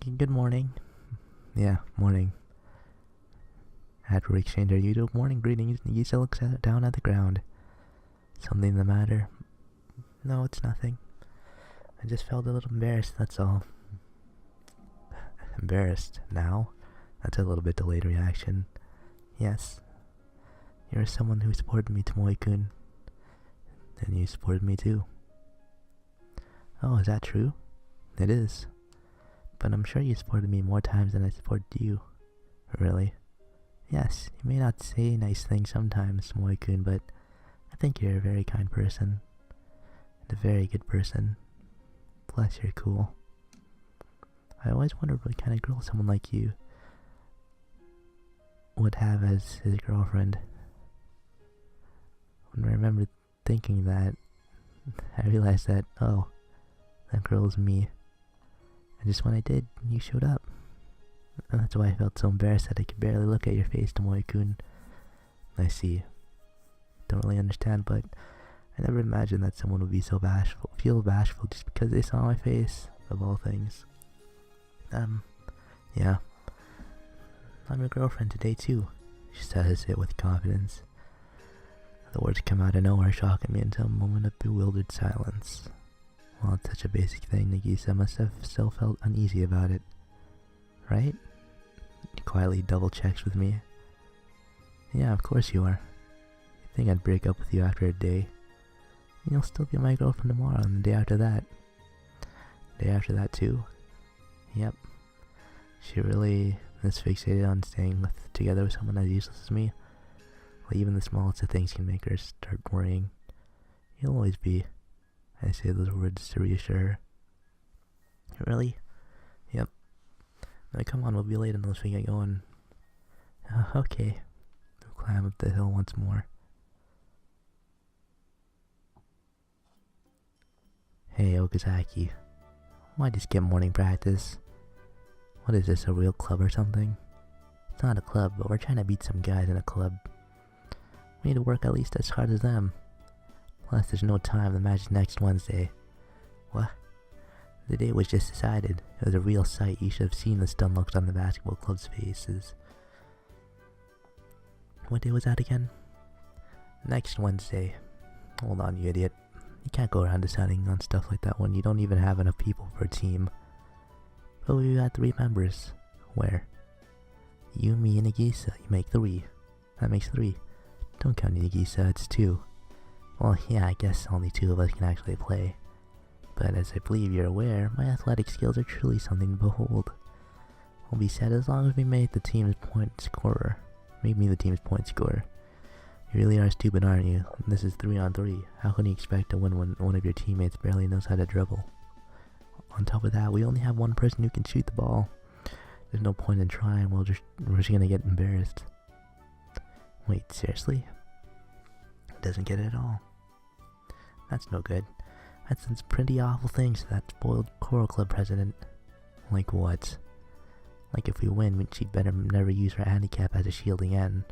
Good morning. Yeah, morning. After we exchange our usual morning greetings, Nagisa looks down at the ground. Something the matter? No, it's nothing. I just felt a little embarrassed, that's all. Embarrassed? Now? That's a little bit delayed reaction. Yes. You're someone who supported me, Tomoe-kun. And you supported me too. Oh, is that true? It is. But I'm sure you supported me more times than I supported you. Really? Yes, you may not say nice things sometimes, Tomoe-kun, but I think you're a very kind person. And a very good person. Plus, you're cool. I always wondered what kind of girl someone like you would have as his girlfriend. When I remember thinking that, I realized that, oh, that girl is me. And just when I did, you showed up. And that's why I felt so embarrassed that I could barely look at your face, Tomoe-kun. I see. Don't really understand, but I never imagined that someone would be so feel bashful just because they saw my face, of all things. Yeah. I'm your girlfriend today too, she says it with confidence. The words come out of nowhere, shocking me into a moment of bewildered silence. Well, it's such a basic thing, Nagisa must have still felt uneasy about it. Right? He quietly double checks with me. Yeah, of course you are. You think I'd break up with you after a day? And you'll still be my girlfriend tomorrow and the day after that. The day after that too? Yep. She really is fixated on staying together with someone as useless as me. Well, even the smallest of things can make her start worrying. You'll always be. I say those words to reassure her. Really? Yep. Now come on, we'll be late unless we get going. Okay. We'll climb up the hill once more. Hey, Okazaki. Why'd you skip morning practice? What is this, a real club or something? It's not a club, but we're trying to beat some guys in a club. We need to work at least as hard as them. Plus, there's no time, the match is next Wednesday. What? The date was just decided. It was a real sight. You should have seen the stunned looks on the basketball club's faces. What day was that again? Next Wednesday. Hold on, you idiot. You can't go around deciding on stuff like that when you don't even have enough people for a team. But we got 3 members. Where? You, me, and Nagisa. You make 3. That makes 3. Don't count Nagisa, it's 2. Well, yeah, I guess only 2 of us can actually play. But as I believe you're aware, my athletic skills are truly something to behold. We'll be sad as long as we make the team's point scorer. Make me the team's point scorer. You really are stupid, aren't you? This is 3-on-3. How can you expect to win when one of your teammates barely knows how to dribble? On top of that, we only have one person who can shoot the ball. There's no point in trying, we're just gonna get embarrassed. Wait, seriously? Doesn't get it at all. That's no good. That's some pretty awful things to that spoiled choral club president. Like what? Like if we win, she'd better never use her handicap as a shield again.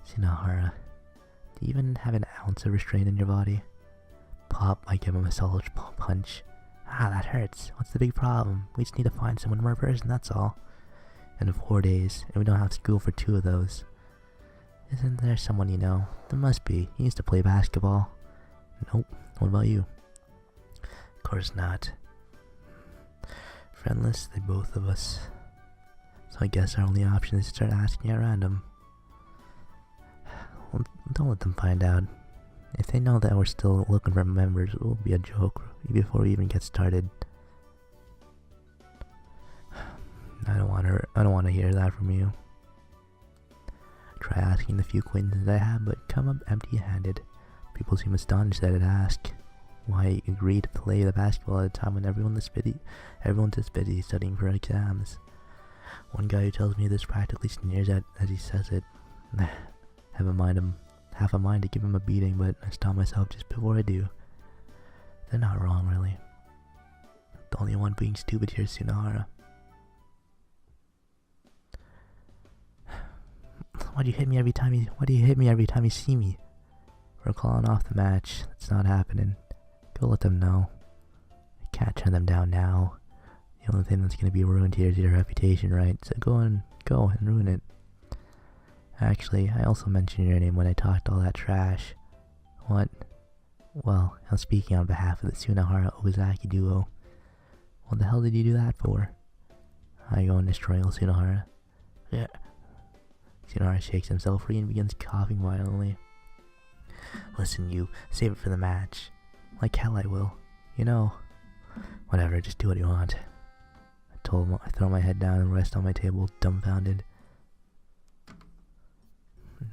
Shinohara, do you even have an ounce of restraint in your body? Pop, I give him a solid punch. Ah, that hurts. What's the big problem? We just need to find someone more person, that's all. And in 4 days, and we don't have school for 2 of those. Isn't there someone you know? There must be. He used to play basketball. Nope. What about you? Of course not. Friendless, they both of us. So I guess our only option is to start asking at random. Well, don't let them find out. If they know that we're still looking for members, it will be a joke before we even get started. I don't want to hear that from you. Try asking the few acquaintances I have, but come up empty-handed. People seem astonished that I'd ask why I agreed to play the basketball at a time when everyone's just busy studying for exams. One guy who tells me this practically sneers at as he says it. Have a mind to give him a beating, but I stop myself just before I do. They're not wrong, really. The only one being stupid here is Shinohara. Why do you hit me every time you see me? We're calling off the match. It's not happening. Go let them know. I can't turn them down now. The only thing that's gonna be ruined here is your reputation, right? So go and ruin it. Actually, I also mentioned your name when I talked all that trash. What? Well, I'm speaking on behalf of the Sunahara Ozaki duo. What the hell did you do that for? I go and destroy Sunahara. Yeah. Sunahara shakes himself free and begins coughing violently. Listen, you, save it for the match. Like hell I will. You know. Whatever, just do what you want. I told him I throw my head down and rest on my table, dumbfounded.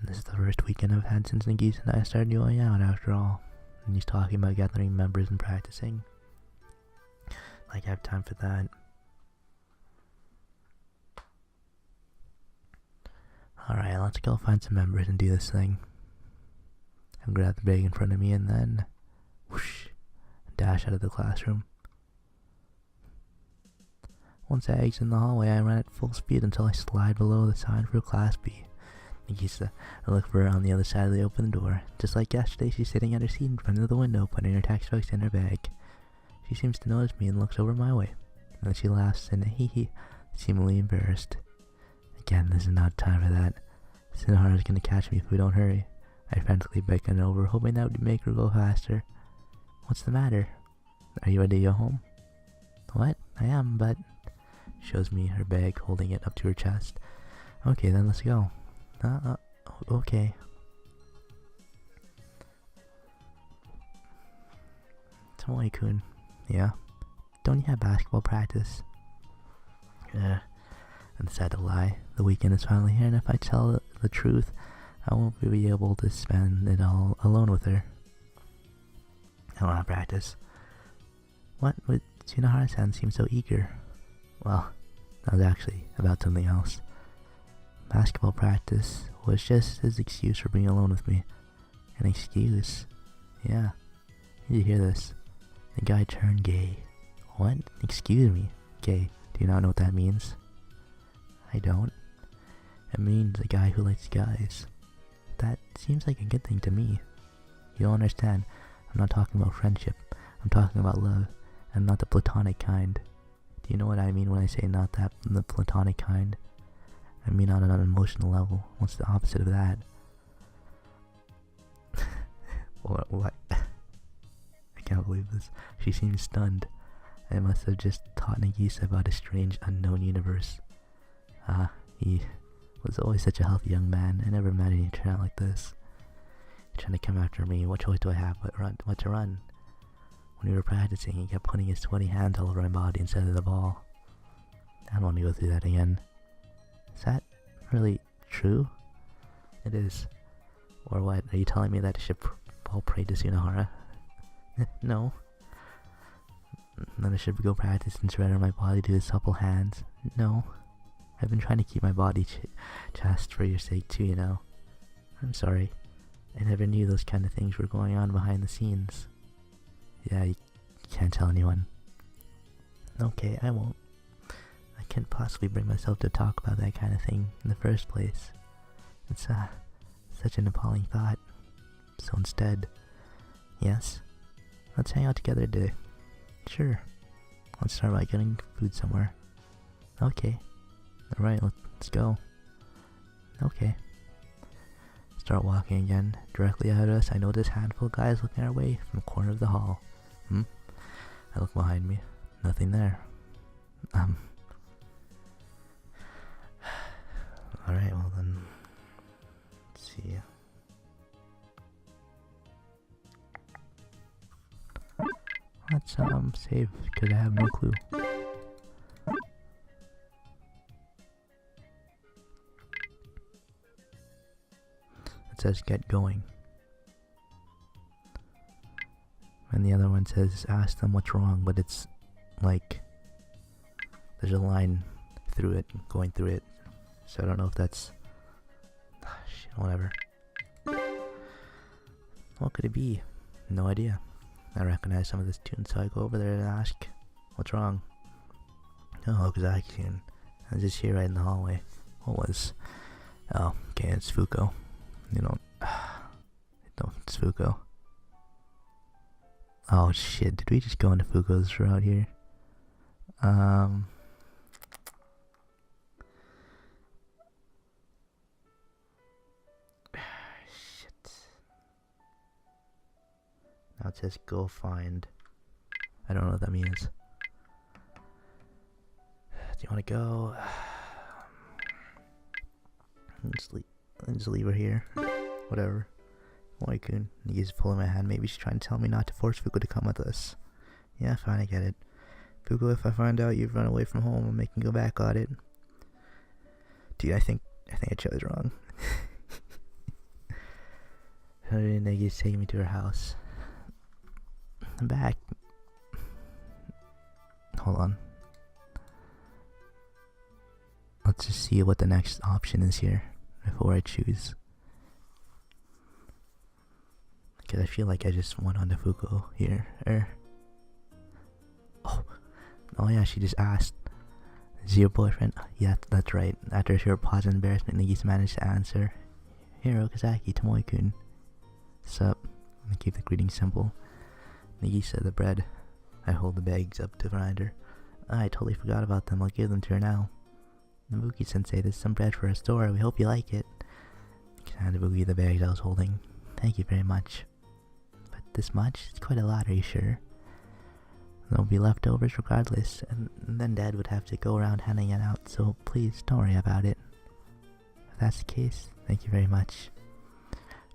This is the first weekend I've had since Nagisa and I started going out after all. And he's talking about gathering members and practicing. Like I have time for that. Alright, let's go find some members and do this thing. And grab the bag in front of me and then whoosh, dash out of the classroom. Once I exit the hallway, I run at full speed until I slide below the sign for Class B. Nagisa, I look for her on the other side of the open door. Just like yesterday, she's sitting at her seat in front of the window, putting her textbooks in her bag. She seems to notice me and looks over my way. And then she laughs and hee, seemingly embarrassed. Again, this is not time for that. Sunahara's gonna catch me if we don't hurry. I frantically beckon over, hoping that would make her go faster. What's the matter? Are you ready to go home? What? I am, but... Shows me her bag, holding it up to her chest. Okay, then let's go. Okay. Tomoe-kun. Yeah? Don't you have basketball practice? Yeah. I decided to lie. The weekend is finally here, and if I tell the truth, I won't be able to spend it all alone with her. I don't have practice. What? But Sunahara-san seems so eager. Well, that was actually about something else. Basketball practice was just his excuse for being alone with me. An excuse? Yeah. Did you hear this? The guy turned gay. What? Excuse me. Gay. Do you not know what that means? I don't. It means a guy who likes guys. That seems like a good thing to me. You don't understand. I'm not talking about friendship. I'm talking about love, and not the platonic kind. Do you know what I mean when I say not that the platonic kind? I mean on an emotional level. What's the opposite of that? What? I can't believe this. She seems stunned. I must have just taught Nagisa about a strange unknown universe. He was always such a healthy young man. I never imagined he'd turn out like this. He's trying to come after me. What choice do I have but to run? When we were practicing, he kept putting his sweaty hands all over my body instead of the ball. I don't want to go through that again. Is that really true? It is. Or what? Are you telling me that I should fall prey to Sunahara? No. Then I should go practice and surrender my body to his supple hands? No. I've been trying to keep my body chaste for your sake too, you know. I'm sorry. I never knew those kind of things were going on behind the scenes. Yeah, you can't tell anyone. Okay, I won't. I can't possibly bring myself to talk about that kind of thing in the first place. It's such an appalling thought. So instead, yes, let's hang out together today. Sure. Let's start by getting food somewhere. Okay. Alright, let's go. Okay. Start walking again. Directly ahead of us, I notice a handful of guys looking our way from the corner of the hall. I look behind me. Nothing there. Alright, well then. Let's see. Let's save, because I have no clue. It says get going. And the other one says ask them what's wrong, but it's like there's a line through it, going through it. So I don't know if that's shit, whatever. What could it be? No idea. I recognize some of this tune, so I go over there and ask, what's wrong? Oh, exactly. I was just here right in the hallway. What was? Oh, okay, it's Fuko. You don't. It's Fuko. Oh shit, did we just go into Fuko's route here? Shit. Now it says go find. I don't know what that means. Do you want to go? Just leave her here. Whatever. Moikun. He's pulling my hand. Maybe she's trying to tell me not to force Fuko to come with us. Yeah, fine, I get it. Fuko, if I find out you've run away from home, I'm making go back on it. Dude, I think I chose wrong. Negi's taking me to her house. I'm back. Hold on. Let's just see what the next option is here before I choose. Because I feel like I just went on to Fuko here. Oh yeah, she just asked. Is your boyfriend? Yeah, that's right. After a short pause of embarrassment, Nagisa managed to answer. Hiro Kazaki, Tomoe-kun. Sup? I keep the greeting simple. Nagisa, the bread. I hold the bags up to find her. I totally forgot about them. I'll give them to her now. Nabuki-sensei, there's some bread for a store. We hope you like it. I handed Nabuki the bags I was holding. Thank you very much. But this much? It's quite a lot, are you sure? There'll be leftovers regardless, and then Dad would have to go around handing it out, so please don't worry about it. If that's the case, thank you very much.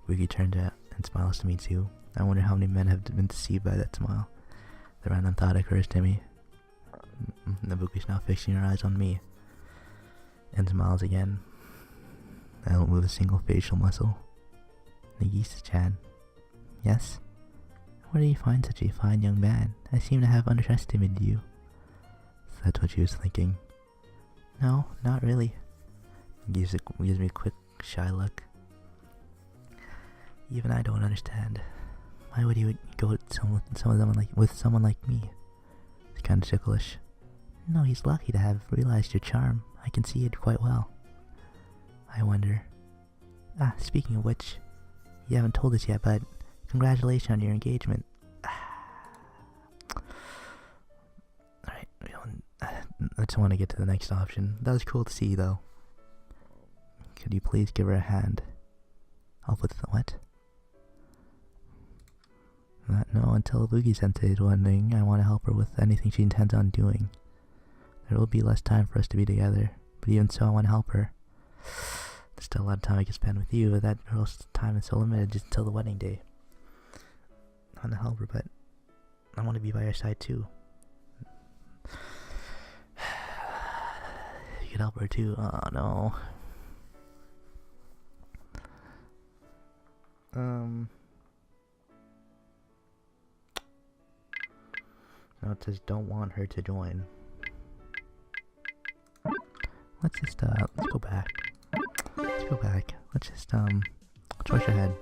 Nabuki turned and smiles to me too. I wonder how many men have been deceived by that smile. The random thought occurs to me. Nabuki's now fixing her eyes on me. And smiles again. I don't move a single facial muscle. Nagisa-chan. Yes? Where do you find such a fine young man? I seem to have underestimated you. So that's what she was thinking. No, not really. Gives me a quick, shy look. Even I don't understand. Why would you go with someone like me? It's kind of ticklish. No, he's lucky to have realized your charm. I can see it quite well. I wonder. Speaking of which, you haven't told us yet, but congratulations on your engagement. Alright, I just want to get to the next option. That was cool to see, though. Could you please give her a hand? Help with what? No, until Boogie-sensei is wondering, I want to help her with anything she intends on doing. There will be less time for us to be together, but even so, I want to help her. There's still a lot of time I can spend with you, but that girl's time is so limited just until the wedding day. I want to help her, but I want to be by her side too. You can help her too. Oh no. No, it says don't want her to join. Let's just let's go back. Let's just let's rush ahead.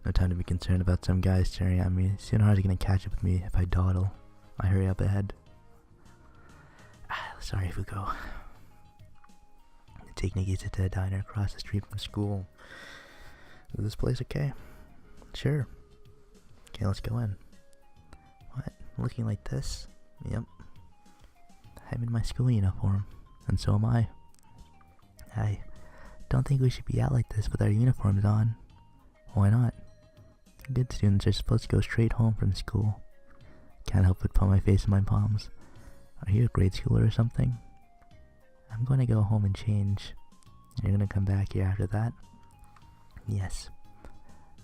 No time to be concerned about some guy staring at me. Soon Har's gonna catch up with me if I dawdle. I hurry up ahead. Sorry, Fuko. Take Nagisa to a diner across the street from school. Is this place okay? Sure. Okay, let's go in. What? Looking like this? Yep. I'm in my school uniform, and so am I. I don't think we should be out like this with our uniforms on. Why not? Good students are supposed to go straight home from school. Can't help but put my face in my palms. Are you a grade schooler or something? I'm going to go home and change. You're going to come back here after that? Yes.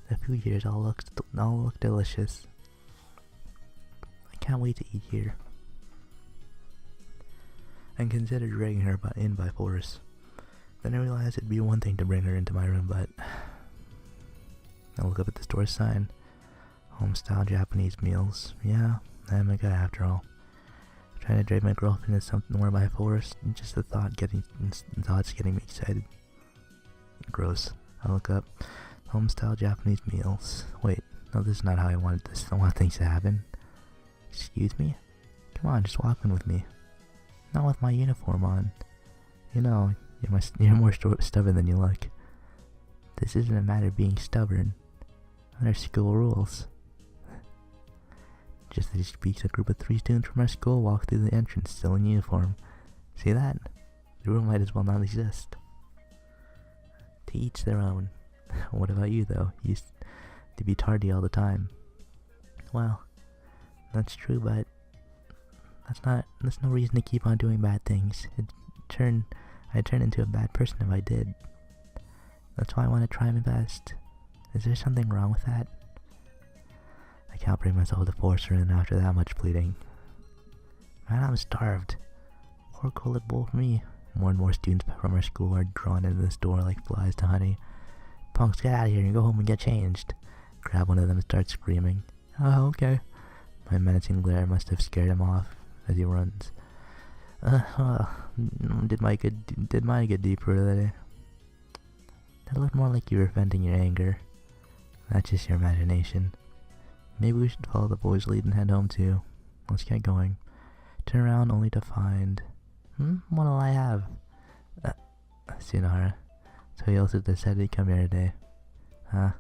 The food here all look delicious. I can't wait to eat here. I considered dragging her in by force. Then I realized it'd be one thing to bring her into my room, but I look up at the store sign. Home-style Japanese meals. Yeah, I'm a guy after all. Trying to drag my girlfriend into something more by force. Just the thoughts getting me excited. Gross. I look up. Home-style Japanese meals. Wait, no, this is not how I wanted this. I want things to happen. Excuse me? Come on, just walk in with me. Not with my uniform on. You know, you're more stubborn than you look. This isn't a matter of being stubborn. Under school rules. Just as he speaks, a group of 3 students from our school walk through the entrance, still in uniform. See that? The room might as well not exist. To each their own. What about you, though? You used to be tardy all the time. Well, that's true, but that's no reason to keep on doing bad things. I'd turn into a bad person if I did. That's why I want to try my best. Is there something wrong with that? I can't bring myself to force her in after that much pleading. Man, I'm starved. Poor cold bowl for me. More and more students from our school are drawn into this door like flies to honey. Punks, get out of here and go home and get changed. Grab one of them and start screaming. Oh, okay. My menacing glare must have scared him off as he runs. Did mine get deeper today? That looked more like you were venting your anger. That's just your imagination. Maybe we should follow the boys' lead and head home too. Let's get going. Turn around only to find... What'll I have? Tsunohara. So he also decided to come here today. Huh?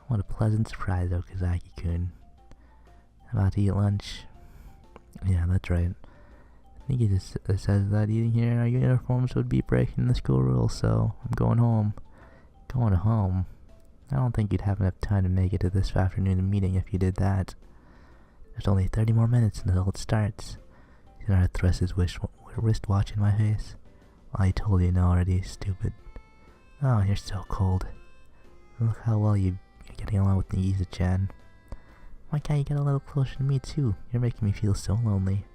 What a pleasant surprise, Okazaki-kun. About to eat lunch? Yeah, that's right. I think he just says that eating here in our uniforms would be breaking the school rules, so I'm going home. Going home? I don't think you'd have enough time to make it to this afternoon meeting if you did that. There's only 30 more minutes until it starts. Tsunara thrust his wristwatch in my face. I told you no already, stupid. Oh, you're so cold. Look how well you're getting along with Nagisa-chan. Why can't you get a little closer to me too? You're making me feel so lonely.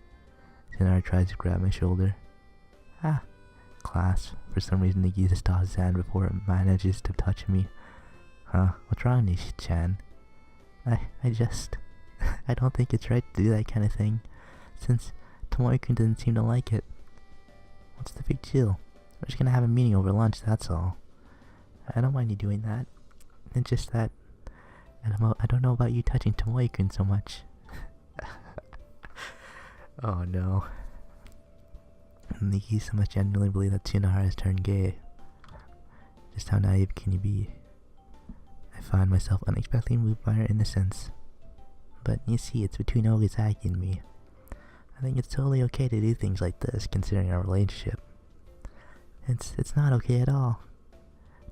Tsunara tries to grab my shoulder. Ah, class. For some reason Nagisa stops his hand before it manages to touch me. Huh? What's wrong, Nishi-chan? I don't think it's right to do that kind of thing, since Tomoe-kun doesn't seem to like it. What's the big deal? We're just gonna have a meeting over lunch, that's all. I don't mind you doing that. It's just that I don't know about you touching Tomoe-kun so much. Oh no. Nagisa must genuinely believe that Tsunohara has turned gay. Just how naive can you be? I find myself unexpectedly moved by her innocence. But you see, it's between Okazaki and me. I think it's totally okay to do things like this, considering our relationship. It's not okay at all.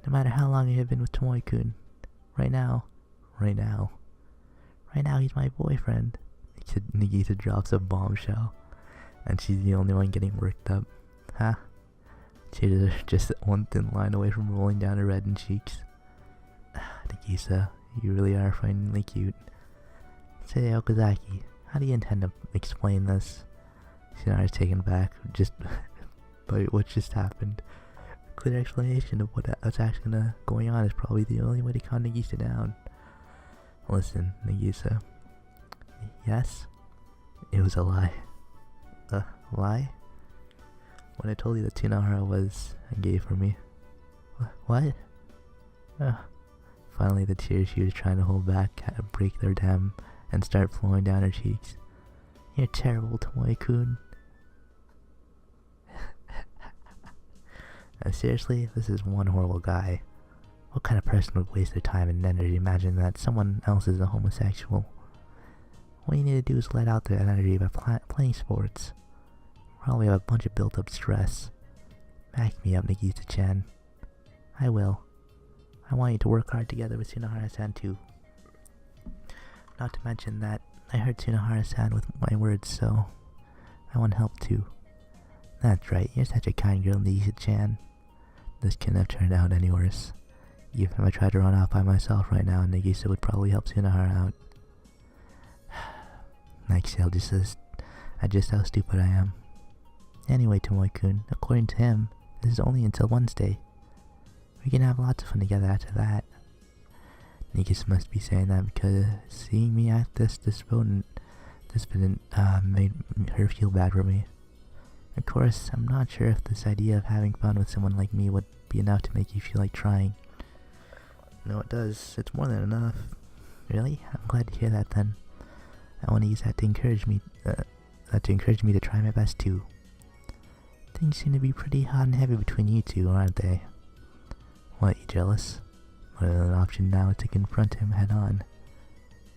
No matter how long I have been with Tomoe-kun. Right now, he's my boyfriend. Nagisa drops a bombshell, and she's the only one getting worked up. Huh? Tears are just one thin line away from rolling down her reddened cheeks. Nagisa, you really are frighteningly cute. Say, Okazaki, how do you intend to explain this? Tsunara's taken back just by what just happened. A clear explanation of what's actually going on is probably the only way to calm Nagisa down. Listen, Nagisa. Yes? It was a lie. A lie? When I told you that Tsunohara was gay for me. What? Finally the tears she was trying to hold back had to break their dam and start flowing down her cheeks. You're terrible, Tomoe-kun. Seriously, this is one horrible guy. What kind of person would waste their time and energy imagining that someone else is a homosexual? What you need to do is let out their energy by playing sports. Probably have a bunch of built-up stress. Back me up, Nagisa-chan. I will. I want you to work hard together with Tsunohara-san too. Not to mention that I heard Tsunohara-san with my words, so I want help too. That's right, you're such a kind girl, Nagisa-chan. This couldn't have turned out any worse. Even if I tried to run off by myself right now, Nagisa would probably help Tsunohara out. I exhale just how stupid I am. Anyway, Tomoe-kun, according to him, this is only until Wednesday. We can have lots of fun together after that. Nagisa must be saying that because seeing me act this despondent made her feel bad for me. Of course, I'm not sure if this idea of having fun with someone like me would be enough to make you feel like trying. No, it does. It's more than enough. Really? I'm glad to hear that then. I want to use that to encourage me to try my best too. Things seem to be pretty hot and heavy between you two, aren't they? What, you jealous? Well, an option now is to confront him head on.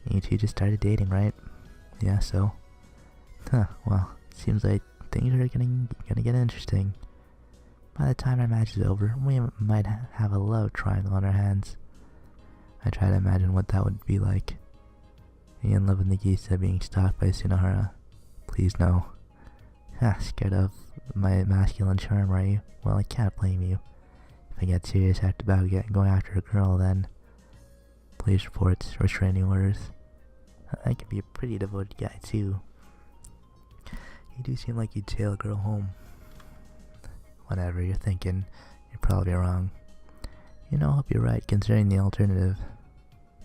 You two just started dating, right? Yeah, so. Huh, well, seems like things are gonna get interesting. By the time our match is over, we might have a love triangle on our hands. I try to imagine what that would be like. Being in love with Nagisa, being stalked by Tsunohara. Please no. Scared of my masculine charm, are you? Well, I can't blame you. If I get serious about going after a girl, then police reports, restraining orders. I could be a pretty devoted guy too. You do seem like you'd tail a girl home. Whatever you're thinking, you're probably wrong. You know, I hope you're right, considering the alternative.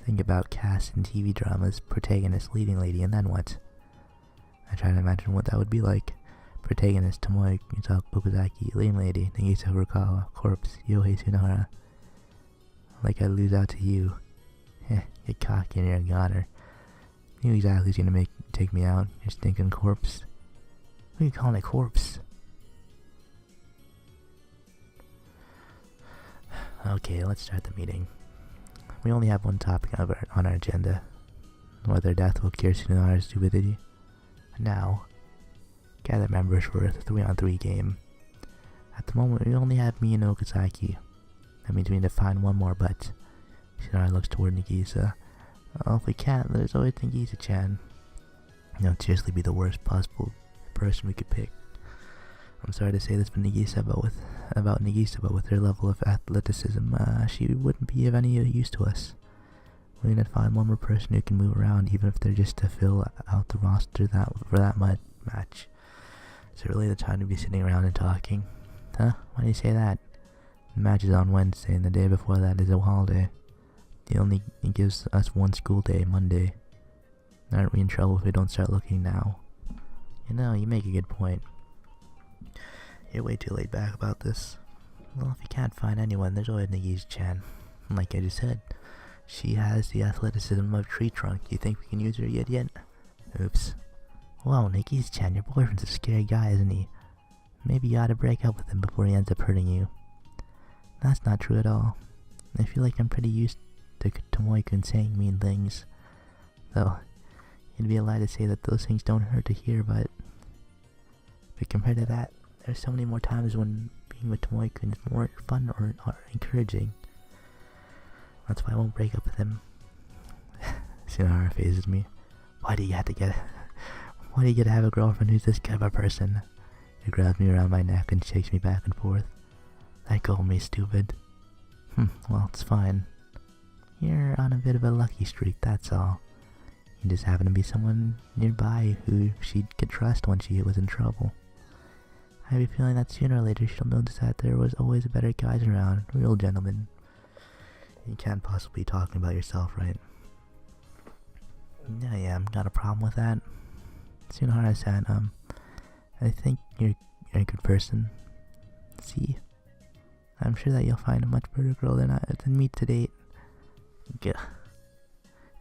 Think about cast in TV dramas, protagonist, leading lady, and then what? I try to imagine what that would be like. Protagonist, Tomoe Okazaki, leading lady, Nagisa Furukawa, corpse, Yohei Tsunohara. Like I'd lose out to you. You're cocky and you're a goner. You knew exactly who's gonna take me out, your stinking corpse. Who are you calling a corpse? Okay, let's start the meeting. We only have one topic on our agenda. Whether death will cure Tsunohara's stupidity. Now, gather members for a 3-on-3 game. At the moment, we only have me and Okazaki. That means we need to find one more, but Tsunohara looks toward Nagisa. Well, if we can't, there's always Nagisa-chan. That would seriously be the worst possible person we could pick. I'm sorry to say this about Nagisa, but with her level of athleticism, she wouldn't be of any use to us. We need to find one more person who can move around, even if they're just to fill out the roster for that match. Is it really the time to be sitting around and talking? Huh? Why do you say that? The match is on Wednesday, and the day before that is a holiday. It gives us one school day, Monday. Aren't we in trouble if we don't start looking now? You know, you make a good point. You're way too laid back about this. Well, if you can't find anyone, there's always Nagisa-chan. Like I just said, she has the athleticism of Tree Trunk. You think we can use her yet? Oops. Whoa, Nagisa-chan, your boyfriend's a scary guy, isn't he? Maybe you ought to break up with him before he ends up hurting you. That's not true at all. I feel like I'm pretty used to Tomoe-kun saying mean things. Though, it'd be a lie to say that those things don't hurt to hear, but compared to that, there's so many more times when being with Tomoe-kun is more fun or encouraging. That's why I won't break up with him. Tsunohara phases me. Why do you get to have a girlfriend who's this kind of a person? He grabs me around my neck and shakes me back and forth. Let go of me, stupid. Well, it's fine. You're on a bit of a lucky streak, that's all. You just happen to be someone nearby who she could trust when she was in trouble. I have a feeling that sooner or later she'll notice that there was always better guys around, real gentlemen. You can't possibly be talking about yourself, right? Yeah, got a problem with that. Tsunohara-san, I think you're a good person. See? I'm sure that you'll find a much better girl than me to date. Gah.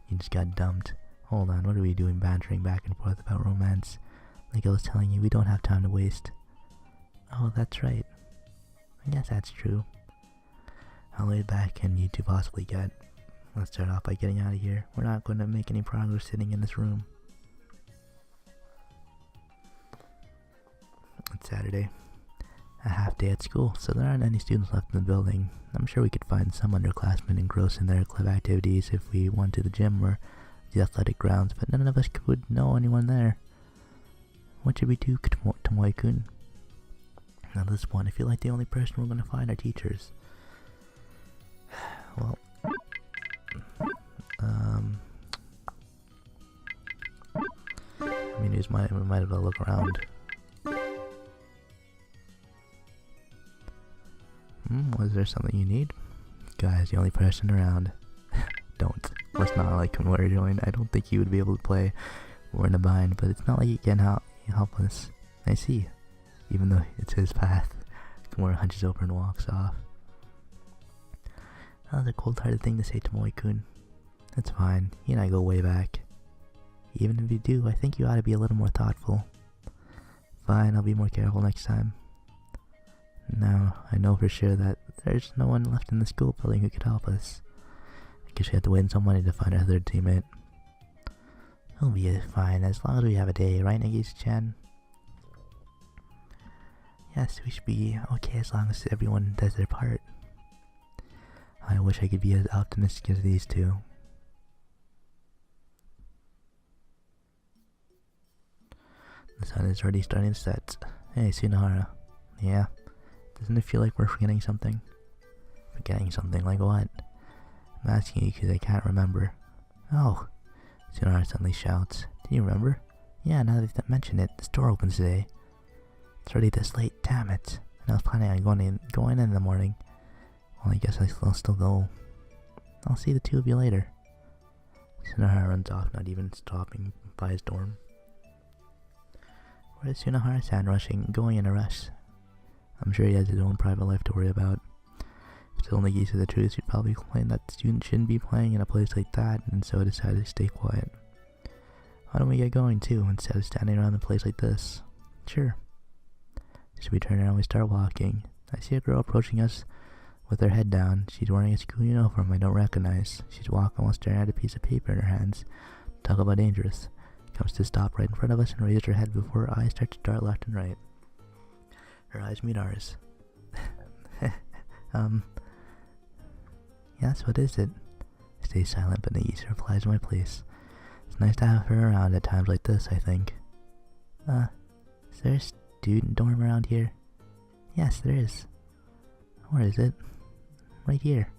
You just got dumped. Hold on, what are we doing bantering back and forth about romance? Like I was telling you, we don't have time to waste. Oh, that's right. I guess that's true. How laid back can you two possibly get? Let's start off by getting out of here. We're not going to make any progress sitting in this room. It's Saturday. A half day at school, so there aren't any students left in the building. I'm sure we could find some underclassmen engrossed in their club activities if we went to the gym or the athletic grounds, but none of us would know anyone there. What should we do, Tomoe-kun? At this point, I feel like the only person we're going to find are teachers. Well, I mean, we might as well look around. Was there something you need? This guy is the only person around. Don't. Let's not like him where you're joined. I don't think he would be able to play. We're in a bind, but it's not like he can help us. I see. Even though it's his path. Kimura hunches over and walks off. That was a cold-hearted thing to say to Tomoe-kun. That's fine. He and I go way back. Even if you do, I think you ought to be a little more thoughtful. Fine, I'll be more careful next time. Now, I know for sure that there's no one left in the school building who could help us. I guess we have to wait until Monday to find our third teammate. He'll be fine as long as we have a day, right, Nagisa-chan? Yes, we should be okay as long as everyone does their part. I wish I could be as optimistic as these two. The sun is already starting to set. Hey, Tsunohara. Yeah? Doesn't it feel like we're forgetting something? Forgetting something? Like what? I'm asking you because I can't remember. Oh! Tsunohara suddenly shouts. Did you remember? Yeah, now that you've mentioned it, the store opens today. It's already this late, damn it. And I was planning on going in the morning. Well, I guess I'll still go. I'll see the two of you later. Tsunohara runs off, not even stopping by his dorm. Where is Tsunohara-san rushing, going in a rush? I'm sure he has his own private life to worry about. If it's only Nagisa the truth, she'd probably complain that students shouldn't be playing in a place like that, and so decided to stay quiet. Why don't we get going too, instead of standing around a place like this? Sure. So we turn around and we start walking. I see a girl approaching us with her head down. She's wearing a school uniform I don't recognize. She's walking while staring at a piece of paper in her hands. Talk about dangerous. Comes to stop right in front of us and raises her head before her eyes start to dart left and right. Her eyes meet ours. Yes, what is it? I stay silent, but Nagisa replies in my place. It's nice to have her around at times like this, I think. Is there a student dorm around here? Yes, there is. Where is it? Right here.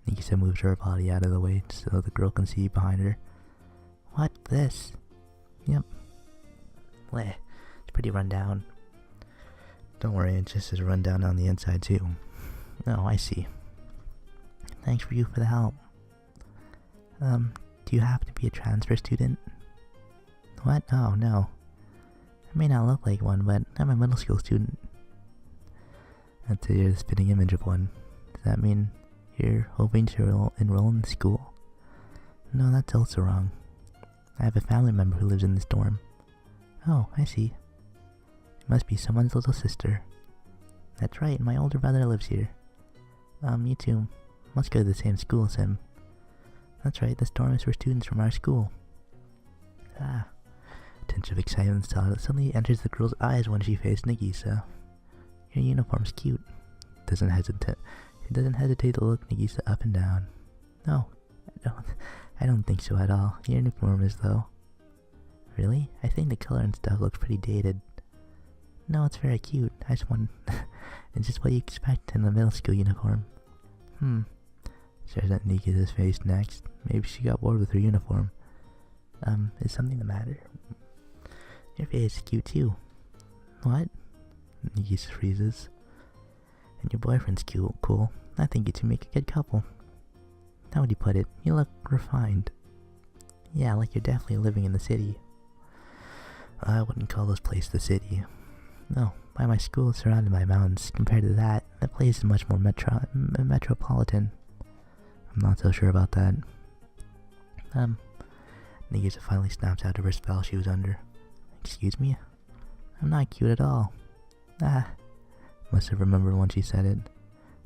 Nagisa moves her body out of the way so the girl can see behind her. What? This? Yep. Bleh. It's pretty run down. Don't worry, it's just as run down on the inside too. Oh, I see. Thanks for the help. Do you happen to be a transfer student? What? Oh, no. I may not look like one, but I'm a middle school student. That's the spitting image of one. Does that mean you're hoping to enroll in the school? No, that's also wrong. I have a family member who lives in this dorm. Oh, I see. You must be someone's little sister. That's right, my older brother lives here. You two must go to the same school as him. That's right, this dorm is for students from our school. Ah. A tinge of excitement suddenly enters the girl's eyes when she faces Nagisa. Your uniform's cute. He doesn't hesitate to look Nagisa up and down. No, I don't think so at all. Your uniform is though. Really? I think the color and stuff looks pretty dated. No, it's very cute. I just want... it's just what you expect in a middle school uniform. Stares at Nagisa's face next. Maybe she got bored with her uniform. Is something the matter? Your face is cute too. What? Nagisa freezes. And your boyfriend's cute, cool. I think you two make a good couple. How would you put it? You look refined. Yeah, like you're definitely living in the city. I wouldn't call this place the city. No, by my school is surrounded by mountains. Compared to that, the place is much more metropolitan. I'm not so sure about that. Nagisa finally snaps out of her spell she was under. Excuse me? I'm not cute at all. Must have remembered when she said it.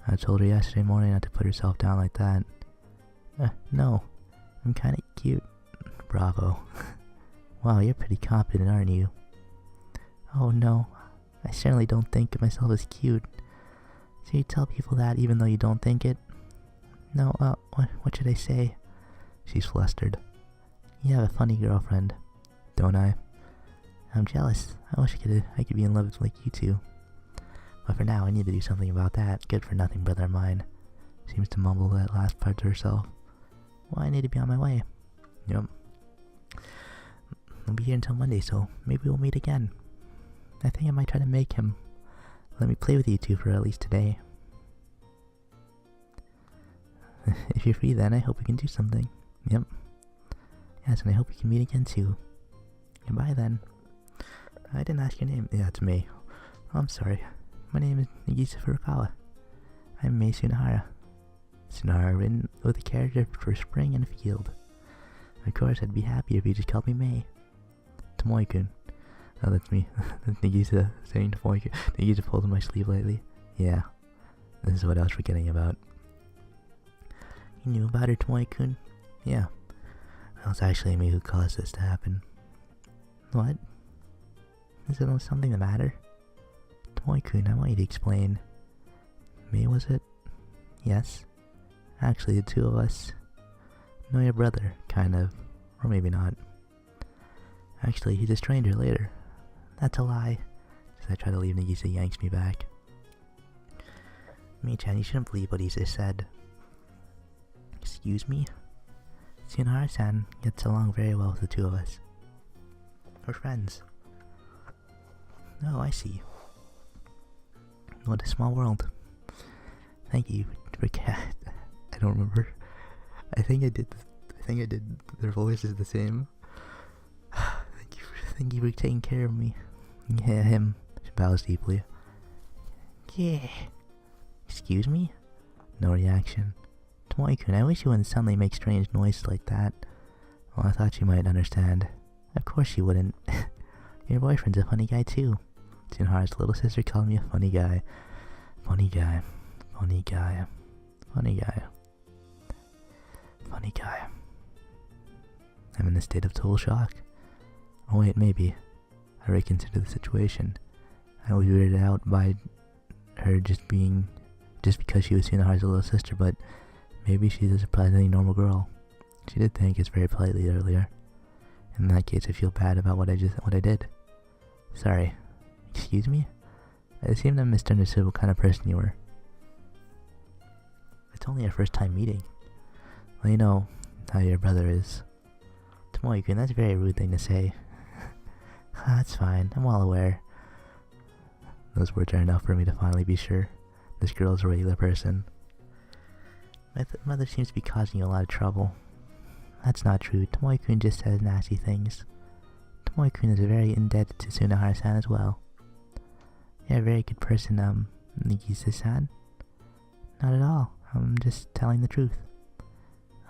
I told her yesterday morning not to put herself down like that. No, I'm kinda cute. Bravo. Wow, you're pretty confident, aren't you? Oh no, I certainly don't think of myself as cute. So you tell people that even though you don't think it? No, what should I say? She's flustered. You have a funny girlfriend, don't I? I'm jealous. I wish I could be in love like you two. But for now, I need to do something about that. Good for nothing brother of mine. Seems to mumble that last part to herself. Well, I need to be on my way. Yep. I'll be here until Monday, so maybe we'll meet again. I think I might try to make him let me play with you two for at least today. If you're free then, I hope we can do something. Yep. Yes, and I hope we can meet again too. Goodbye then. I didn't ask your name. Yeah, it's Mei. Oh, I'm sorry. My name is Nagisa Furukawa. I'm Mei Tsunohara. Tsunohara written with a character for spring and field. Of course, I'd be happy if you just called me Mei. Tomoe-kun. Oh, that's me. That's Nagisa saying Tomoe-kun. Nagisa pulled on my sleeve lately. Yeah. This is what I was forgetting about. You knew about her, Tomoe-kun? Yeah. It was actually me who caused this to happen. What? Is there something the matter? Tomoe-kun, I want you to explain. Me, was it? Yes. Actually, the two of us know your brother, kind of. Or maybe not. Actually, he's a stranger later. That's a lie. As I try to leave, Nagisa yanks me back. Mei-chan, you shouldn't believe what he just said. Excuse me? Tsunohara-san gets along very well with the two of us. We're friends. Oh, I see. What a small world. Thank you for cat. I don't remember. I think I did their voices the same. Thank you for taking care of me. Yeah, him. She bows deeply. Yeah. Excuse me? No reaction. Tomoe-kun, I wish you wouldn't suddenly make strange noises like that. Well, I thought you might understand. Of course you wouldn't. Your boyfriend's a funny guy too. Tsunohara's little sister called me a funny guy. Funny guy. Funny guy. Funny guy. Funny guy. I'm in a state of total shock. Oh wait, maybe. I reconsider the situation. I was weirded out by her just because she was Tsunohara's little sister, but maybe she's a surprisingly normal girl. She did thank us very politely earlier. In that case, I feel bad about what I did. Sorry. Excuse me? I seem to have misunderstood what kind of person you were. It's only our first time meeting. Well, you know how your brother is. Tomoe-kun, that's a very rude thing to say. That's fine, I'm well aware. Those words are enough for me to finally be sure. This girl is a regular person. My mother seems to be causing you a lot of trouble. That's not true. Tomoe-kun just says nasty things. Tomoe-kun is very indebted to Tsunohara-san as well. You're a very good person, Nagisa-san. Not at all. I'm just telling the truth.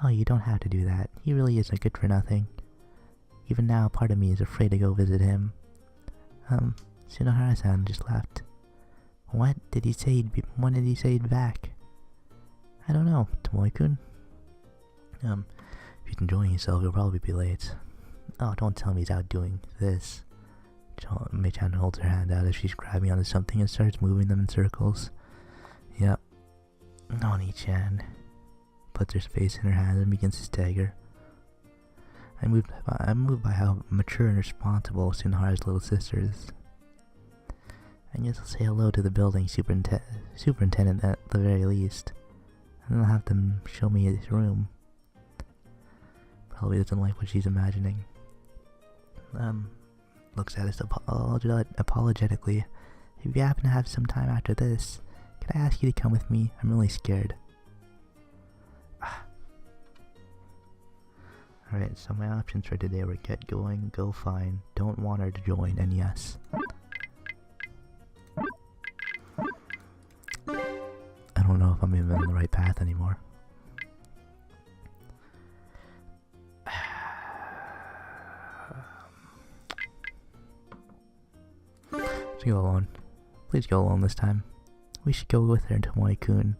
Oh, you don't have to do that. He really is a good for nothing. Even now, part of me is afraid to go visit him. Tsunohara-san just left. What did he say? When did he say he'd back? I don't know, Tomoe-kun. If he's enjoying himself, he'll probably be late. Oh, don't tell me he's out doing this. Mei-chan holds her hand out as she's grabbing onto something and starts moving them in circles. Yep. Noni-chan puts her face in her hand and begins to stagger. I'm moved by how mature and responsible Tsunohara's little sister is. I guess I'll say hello to the building superintendent at the very least. And I'll have them show me his room. Probably doesn't like what she's imagining. Looks at us apologetically. If you happen to have some time after this, can I ask you to come with me? I'm really scared. Alright, so my options for today were get going, go fine, don't want her to join, and yes. I don't know if I'm even on the right path anymore. Let's go alone. Please go alone this time. We should go with her to Tomoe-kun.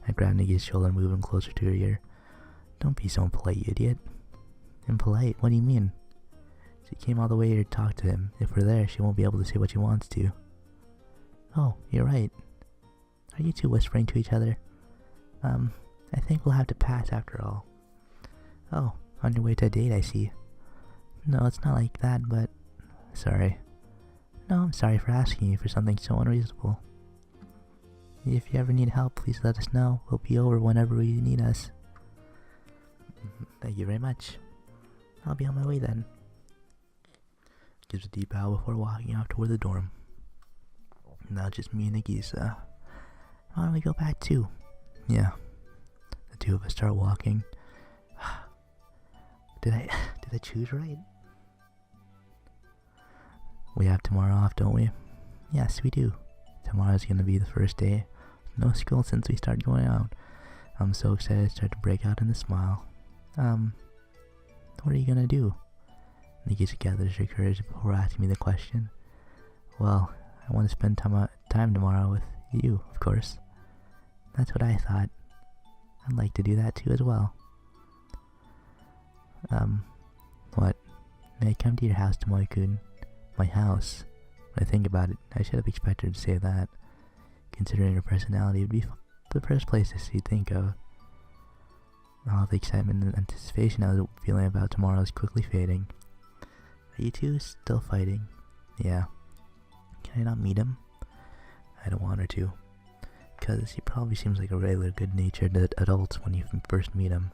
I grab Nigi's shoulder and move him closer to her ear. Don't be so impolite, you idiot. Impolite? What do you mean? She came all the way here to talk to him. If we're there, she won't be able to say what she wants to. Oh, you're right. Are you two whispering to each other? I think we'll have to pass after all. Oh, on your way to a date, I see. No, it's not like that, but... Sorry. No, I'm sorry for asking you for something so unreasonable. If you ever need help, please let us know. We'll be over whenever you need us. Thank you very much. I'll be on my way then. Gives a deep bow before walking out toward the dorm. Now just me and Nagisa. Why don't we go back too? Yeah. The two of us start walking. Did I choose right? We have tomorrow off, don't we? Yes, we do. Tomorrow's gonna be the first day. No school since we started going out. I'm so excited to start to break out in a smile. What are you gonna do? Nagisa gathers her courage before asking me the question. Well, I want to spend time tomorrow with you, of course. That's what I thought. I'd like to do that too as well. What? May I come to your house tomorrow, Kun? My house? When I think about it, I should have expected her to say that. Considering her personality, it would be the first place she'd think of. All the excitement and anticipation I was feeling about tomorrow is quickly fading. Are you two still fighting? Yeah. Can I not meet him? I don't want her to. Because he probably seems like a regular good-natured adult when you first meet him.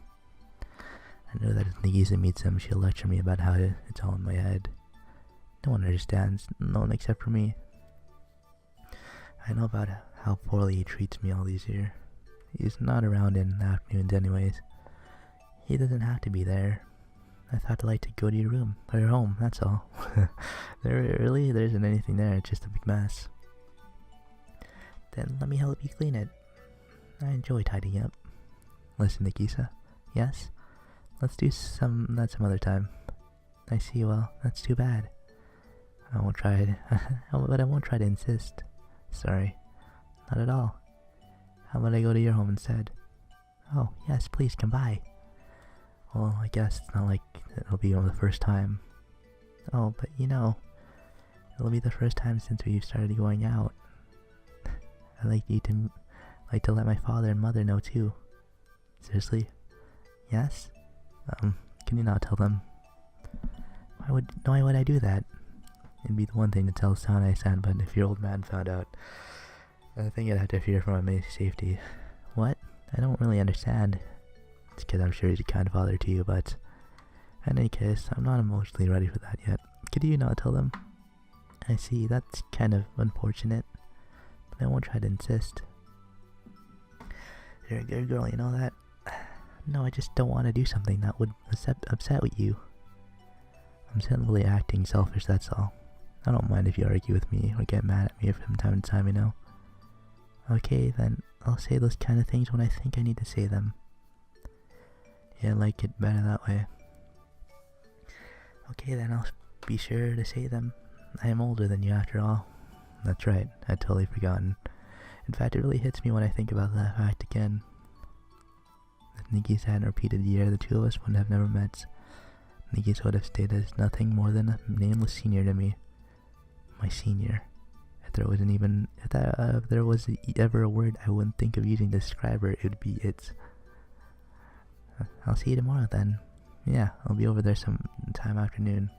I know that if Nagisa meets him, she'll lecture me about how it's all in my head. No one understands, no one except for me. I know about how poorly he treats me all these years. He's not around in the afternoons anyways. He doesn't have to be there. I thought I'd like to go to your room, or your home, that's all. There isn't anything there, it's just a big mess. Then let me help you clean it. I enjoy tidying up. Listen, Nagisa. Yes? Let's do that some other time. I see, well, that's too bad. I won't try it, but I won't try to insist. Sorry. Not at all. How about I go to your home instead? Oh, yes, please, come by. Well, I guess it's not like it'll be the first time. Oh, but you know, it'll be the first time since we've started going out. I'd like to let my father and mother know too. Seriously? Yes? Can you not tell them? Why would I do that? It'd be the one thing to tell Sanae-san, but if your old man found out, I think I'd have to fear for my safety. What? I don't really understand. It's because I'm sure he's a kind father to you, but in any case, I'm not emotionally ready for that yet. Could you not tell them? I see, that's kind of unfortunate, but I won't try to insist. You're a good girl, you know that? No, I just don't want to do something that would upset with you. I'm simply acting selfish, that's all. I don't mind if you argue with me or get mad at me from time to time, you know. Okay, then I'll say those kind of things when I think I need to say them. Yeah, I like it better that way. Okay, then I'll be sure to say them. I am older than you after all. That's right, I'd totally forgotten. In fact, it really hits me when I think about that fact again. If Nagisa hadn't repeated the year, the two of us would have never met. Nagisa would have stayed as nothing more than a nameless senior to me. My senior. If there was ever a word I wouldn't think of using to describe her, it would be it. I'll see you tomorrow then. Yeah, I'll be over there sometime afternoon.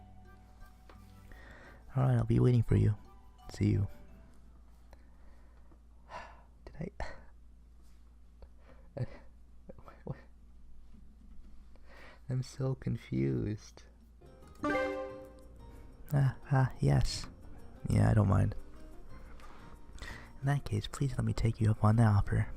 Alright, I'll be waiting for you. See you. Did I... What? I'm so confused. Yes. Yeah, I don't mind. In that case, please let me take you up on the offer.